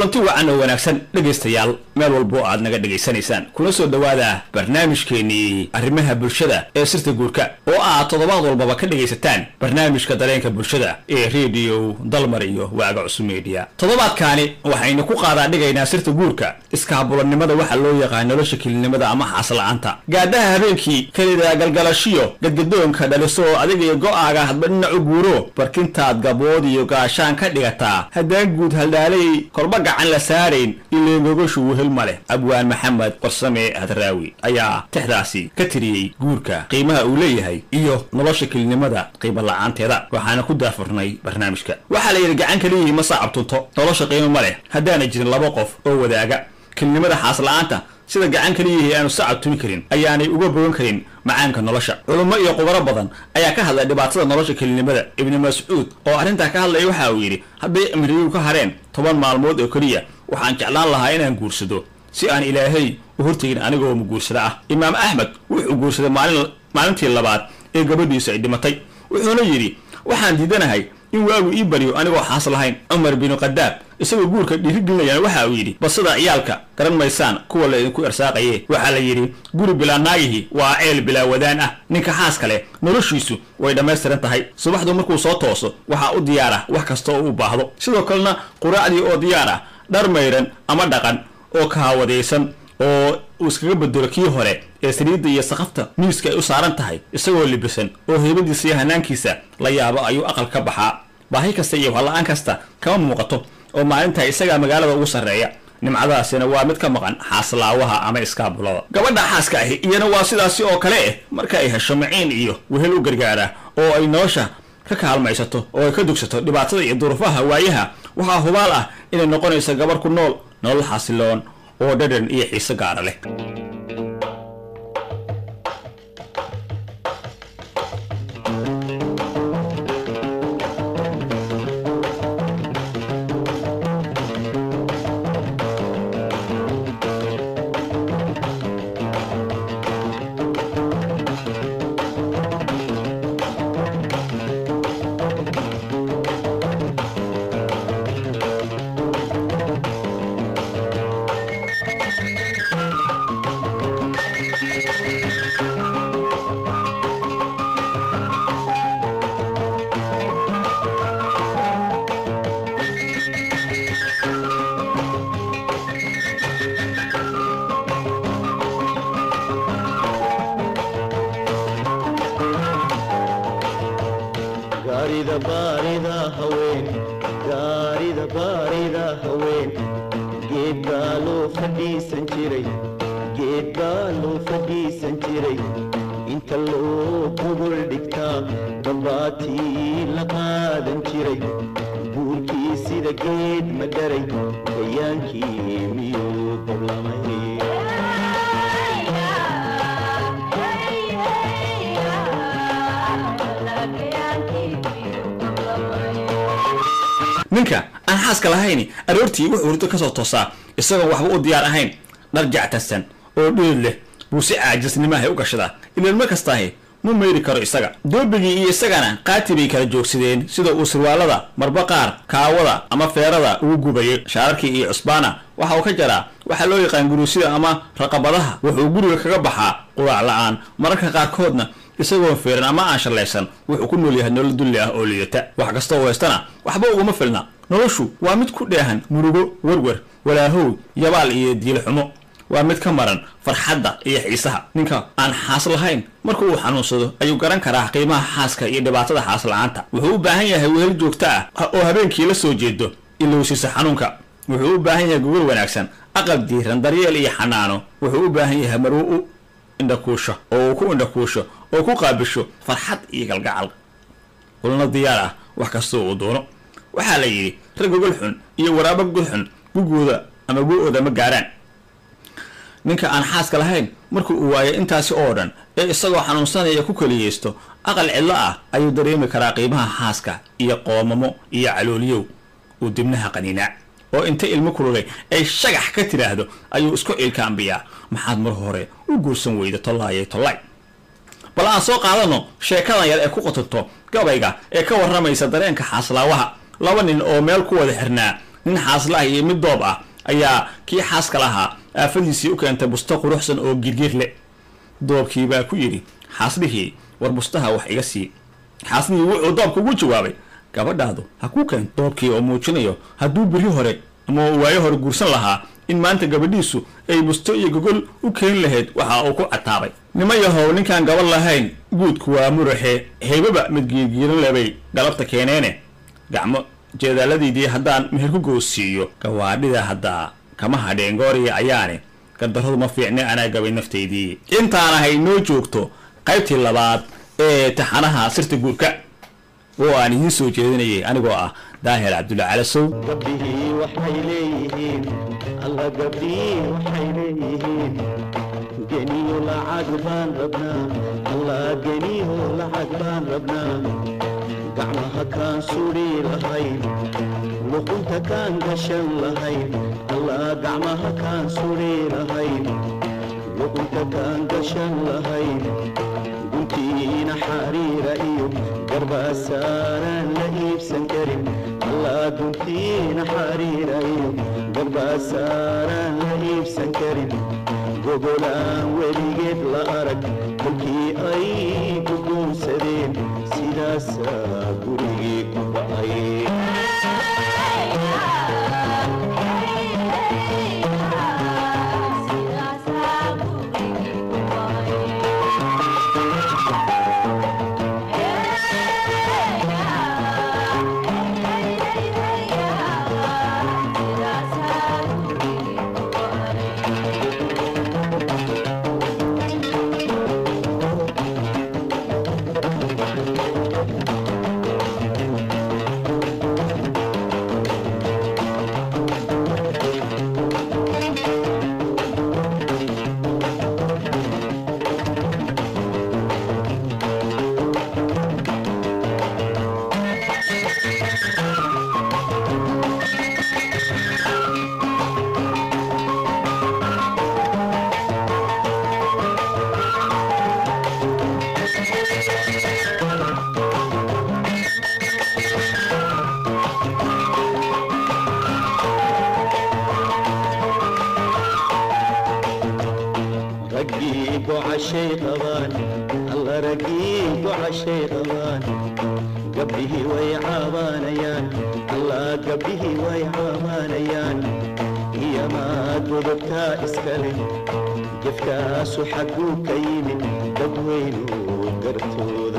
kulanti wacan oo wanaagsan dhageystayaal meel walbo aad naga dhageysanaysaan kuna soo dhawaada barnaamijkeeni arrimaha bulshada ee sirta guurka oo aad toddobaad walba ka dhageysataan barnaamijka dareenka bulshada ee radio Dalmar iyo Waaga Cusub Media. Toddobaadkaani waxaynu ku qaadaa dhigaynaa sirta guurka iskaabulanimada waxa loo yaqaan nolosha kilinimada ama xaas la'aanta. Gaadhaha habeenkii kalida galgalashiyo gadgadoonka dhaliso adiga iyo go'aaga hadba dhinac u guuro barkintaad gabood iyo gaashaan ka dhigataa haddaan guud haldaalay korba gacan la saareen ilaa gogoshu wehel male. Abwaan Maxamed Qarsame Hadraawi ayaa tixdaasi ka tiriyay guurka qiimaha uu leeyahay iyo nolosha kilinimada qiimo la'aanteeda. Waxaana ku daafurnay barnaamijka waxa la yiri gacan kaliya ma saacabtunto nolosha qiimo male haddaan jirin laba qof oo wadaaga kilinimada xaas la'aanta sida gacan kaliya aanu saacabtumi karin ayaanay uga bogan karin macaanka nolosha. Culimo iyo khubaro badan ayaa ka hadlay dhibaatada nolosha kilinimada. Ibn Mas'ud oo arinta ka hadlay waxa uu yiri haddii amrigu ka hareen 10 maalmood oo kaliya waxaan jeclaan lahaa inaan guursado si aan Ilaahay u hortagin anigoo ma guursada ah. Imaam Ahmed wuxuu guursaday maalintii labaad ee gabadhiisa ay dhimatay wuxuuna yiri waxaan diidanahay in waagu ii bariyo anigoo xaas lahayn. Umar bin Qaddaab isagoo guurka dhiirigelinaya waxa uu yiri basada ciyaalka garan maysaan kuwa la idinku irsaaqayay. Waxa la yiri guri bilaa naagihi waa ceel bilaa wadaan ah. Ninka xaas kale noloshiisu way dhameystiran tahay. Subaxdu markuu soo tooso waxa uu diyaara wax kasta oo u baahdo. Sidoo kalena quraacdii oo diyaara dhar mayran ama dhaqan oo ka hawadeysan oo iskaga bedelo kii hore ee saliidda iyo saqafta miiska ay u saaran tahay isagoo libisan oo heebadiisa iyo hanaankiisa la yaabo ayuu aqal ka baxaa. baahi kasta iyo walaan kasta kama muuqato oo maalinta isaga magaalada ugu sareeya. nimcadaasina waa mid ka maqan xaaslaawaha ama iskaabulada. Gabadha xaaska ah iyana waa sidaasi oo kale marka ay hesho maciin iyo wehel u gargaara oo ay nolosha ka kaalmaysato oo ay ka dugsato dhibaatada iyo duruufaha waayaha waxa hubaal ah inay noqonayso gabar ku nool nolol xasiloon oo dhadhan iyo xiiso gaar leh. ninka aan xaaska lahayn aroortii wuxuu hurdo ka soo toosaa isagoo waxba u diyaar ahayn dhar jactasan oo dhul leh buu si caajisnimaha u gashadaa ilaa ma kastaahay ma meeri karo isaga. doobigii iyo isagana qaatibay kala joogsadeen sida uu sirwaalada marba qaar kaawada ama feerada ugu gubayay. shaarkii iyo cusbaana waxa uu ka jaraa waxa loo yaqaan guruusida ama raqabadaha. wuxuu guriga kaga baxaa quraac la'aan mararka qaarkoodna isagoo feeran ama aan shalaysan wuxuu ku nool yahay nolol dulli ah oo liidata. wax kasta oo haystana waxba uguma filna. noloshu waa mid ku dheehan murugo warwar walaahow yabaal iyo diil xumo. waa mid ka maran farxadda iyo xiisaha. ninka aan xaas lahayn marka uu xanuunsado ayuu garan karaa qiimaha xaaska iyo dhibaatada xaas la'aanta. wuxuu u baahan yahay wehel joogto ah oo habeenkii la soo jeedo ilowsiisa xanuunka. wuxuu u baahan yahay gogol wanaagsan aqal diiran daryeel iyo xanaano. wuxuu u baahan yahay marwo u indhakuusho oo ku indhakuusho oo ku qaabisho farxad iyo galgacal. kulna diyaar ah wax kasta oo doono. waxa la yiri rag gogol xun iyo waraabo gogol xun gugooda ama go'ooda ma gaaraan. ninka aan xaaska lahayn markuu uu waayo intaasi oo dhan ee isagoo xanuunsanaya ku kaliyeysto aqal cidlo ah ayuu dareemi karaa qiimaha xaaska iyo qoomamo iyo calooliyow uu dibnaha qaniinaa. oo inta ilmo kululay ay shagax ka tiraahdo ayuu isku ilkaambiyaa maxaad mar hore u guursan weyda tollaayay tollay. bal aan soo qaadano sheekadan yar ee ku qotonto gabayga ee ka waramaysa dareenka xaaslaawaha. laba nin oo meel ku wada xirnaa nin xaaslaha iyo mid doob ah ayaa kii xaaska lahaa aafadiisii u keentay busto quruxsan oo girgir leh. doobkii baa ku yidhi xaaslihii, war bustaha wax iga sii. xaaslihii wuxuu doobka ugu jawaabay, gabadhaadu ha kuu keento. doobkii oo muujinayo hadduu beri hore ama waayo hore guursan lahaa in maanta gabadhiisu ay busto iyo gogol u keeni lahayd waxa uu ku cataabay. nima yahow ninkaan gabadh lahayn guudku waa muraxe, heybaba mid giirgiiran lebay galabta keeneene. gacmo jeedaaladiidii haddaan meher ku goosiiyo, gawaadhida haddaa kama hadheen gooriya ayaane, gardarradu ma fiicne anaa gabay naftaydii. intaan ahay noo joogto qaybtii labaad ee taxanaha sirta guurka oo aan idiin soo jeedinayay anigoo ah daahir cabdulla calasow. gabdhihii waxay leeyihiin alla gabdhihii waxay leeyihiin geniyo lacag baan rabnaa alla geniyo lacag baan rabnaa gacmaha kaan suri lahayn luqunta kaan gashan lahayn alla gacmaha kaan suri lahayn luqunta kaan gashan lahayn guntiina xariira iyo garbaasaaran la iibsan karin alla guntiina xariira iyo garbaasaaran la iibsan karin gogolaan weligeed la arag kolkii ay ku guursadeen sidaasaa gurigii ku ba'ay. عشيطان الله رقيق وعشيطان قبله ويعابانيان الله قبله ويعابانيان يا ما قدرتا اسكالي جفكاس حقو كيمي دبوينو قرتو